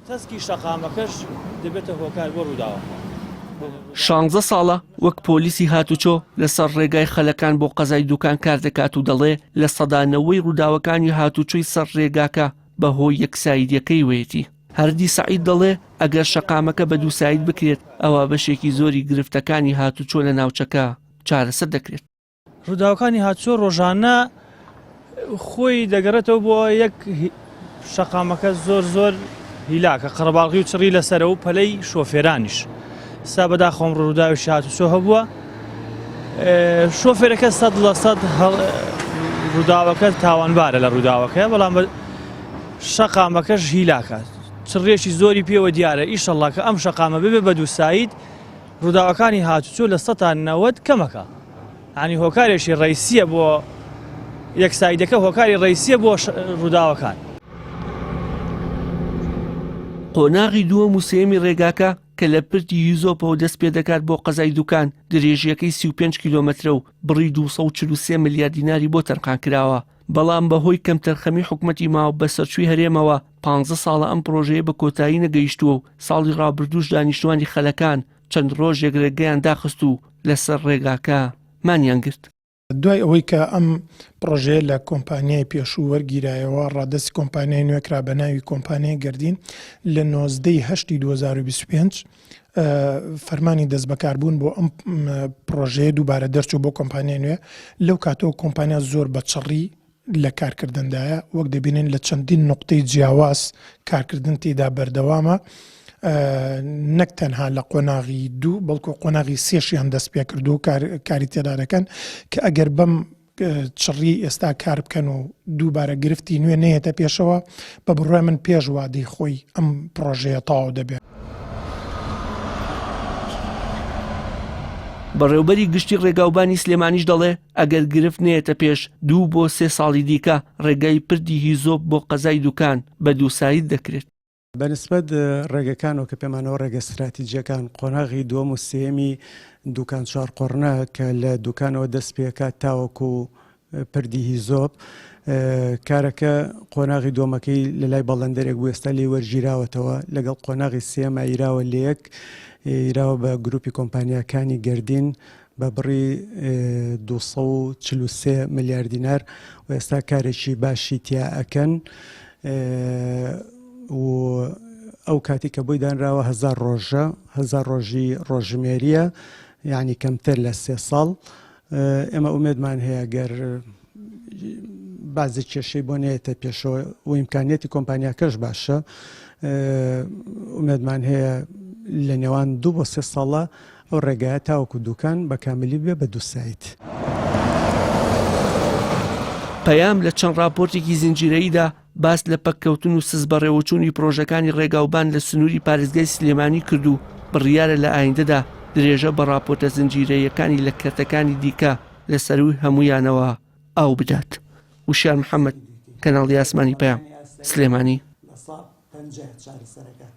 تەسکی شەقامەکەش دەبێتە هۆکار بۆ ڕووداوە. 16 ساڵە وەک پۆلیسی هاتوچۆ لەسەر ڕێگای خەلەکان بۆ قەزای دوکان کار دەکات و دەڵێ لە سەدانەوەی ڕووداوەکانی هاتوچۆی سەر ڕێگاکە بەهۆی یەکسایدیەکەی وێتی. هەردی سەعید دەڵێ ئەگەر شەقامەکە بە دووساید بکرێت ئەوە بەشێکی زۆری گرفتەکانی هاتوچۆ لە ناوچەکە چارەسەر دەکرێت. ڕووداوەکانی هاتوچۆ ڕۆژانە خۆی دەگەڕێتەوە بۆ یەک شەقامەکە زۆر هیلاکە قەرەباڵغی و چڕی لەسەرە و پەلەی شۆفێرانیش. سا بەداخۆم ڕووداوی هاتوچۆ هەبووە شۆفێرەکە 100% ڕووداوەکە تاوانبارە لە ڕووداوەکە، بەڵام شەقامەکەش هیلاکە چڕێکی زۆری پێوە دیارە. ئیشەڵڵا کە ئەم شەقامە ببێ بە دووساید ڕووداوەکانی هاتوچۆ لە 190 کەمەکە. ینی هۆکارێکی ڕیسیە بۆ یەکسایدەکە، هۆکاری ڕیسیە بۆ ڕووداوەکان. قۆناغی دووەم و سێمی ڕێگاکە کە لە پردی هیزۆپەوە دەست پێ دەکات بۆ قەزای دوکان درێژیەکەی 35 کیلۆمەترە و بڕی 243 ملیار دیناری بۆ تەرخان کراوە. بەڵام بەهۆی کەم تەرخەمی حکومەتی ماوە بە سەرچووی هەرێمەوە 15 ساڵە ئەم پرۆژەیە بە کۆتایی نەگەیشتووە و ساڵی ڕابردووش دانیشتوانی خەلەکان چەند ڕۆژێک ڕێگەیان داخست و لەسەر ڕێگاکە مانیان گرت. دوای ئەوەی کە ئەم پرۆژەیە لە کۆمپانیای پێشوو وەرگیرایەوە ڕادستی کۆمپانیای نوێکرا بە ناوی کۆمپانیای گردین لە 19/8 2025 فەرمانی دەست بەکاربوون بۆ ئەم پرۆژەیە دووبارە دەرچوو بۆ کۆمپانیای نوێ. لەو کاتەوە کۆمپانیا زۆر بە چڕی لە کارکردندایە، وەک دەبینین لە چەندین نقطەی جیاواز کارکردن تێدا بەردەوامە، نەک تەنها لە قۆناغی دوو بەڵکو قۆناغی سێشیان دەست پێ کردو و کاری تێدا دەکەن کە ئەگەر بەم چڕی ئێستا کار بکەن و دووبارە گرفتی نوێ نەیەتە پێشەوە بە بڕای من پێش وادەی خۆی ئەم پرۆژەیە تەواو دەبێت. بەڕێوبەری گشتی ڕێگاوبانی سلێمانیش دەڵێ ئەگەر گرفت نێتە پێش 2 بۆ 3 ساڵی دیکە ڕێگای پردی هیزۆپ بۆ قەزای دوکان بە دووساید دەکرێت. بەنسبەت ڕێگەکانەوە کە پێمانەوە ڕێگە استراتیجیەکان قۆناغی دووەم و سێمی دوکان چوارقۆڕنە کە لە دوکانەوە دەست پێکات تاوەکو پردی هیزۆپ کارەکە قۆناغی دووەمەکەی لە لای بەڵندەرێک بوو ئێستا لێ وەرگیراوەتەوە لەگەڵ قۆناغی سێمە ئیراوە لە یەک ئیراوە بە گروپی کۆمپانیاکانی گردین بە بڕی 243 ملیار دینار و ئێستا کارێکی باشی تیا ئەکەن و ئەو کاتی کە بۆی دانراوە 1000 ڕۆژە 1000 ڕۆژی ڕۆژمێریە یعنی کەمتر لە 3 ساڵ. ئێمە ئومێدمان هەیە گەر بازی کێشەی بۆ نێتە پێشەوە و ئیمکانیەتی کۆمپانیاکەش باشە ئومێدمان هەیە لە نێوان 2 بۆ 3 ساڵە ئەو ڕێگایە تاوەکو دوکان بە کاملی بێ بە دووسایت. پەیام لە چەند راپۆرتێکی زنجیرەییدا باس لە پەککەوتن و سز بەڕێوەچوونی پرۆژەکانی ڕێگاوبان لە سنووری پارێزگای سلێمانی کرد و بڕیارە لە ئایندەدا درێژە بە راپۆرتە زنجیرەیەکانی لە کەرتەکانی دیکە لە سەروی هەمویانەوە ئاو بدات. وشار محەممەد، کەناڵی ئاسمانی پەیام، سلێمانی. 50 چارەسەرەکە.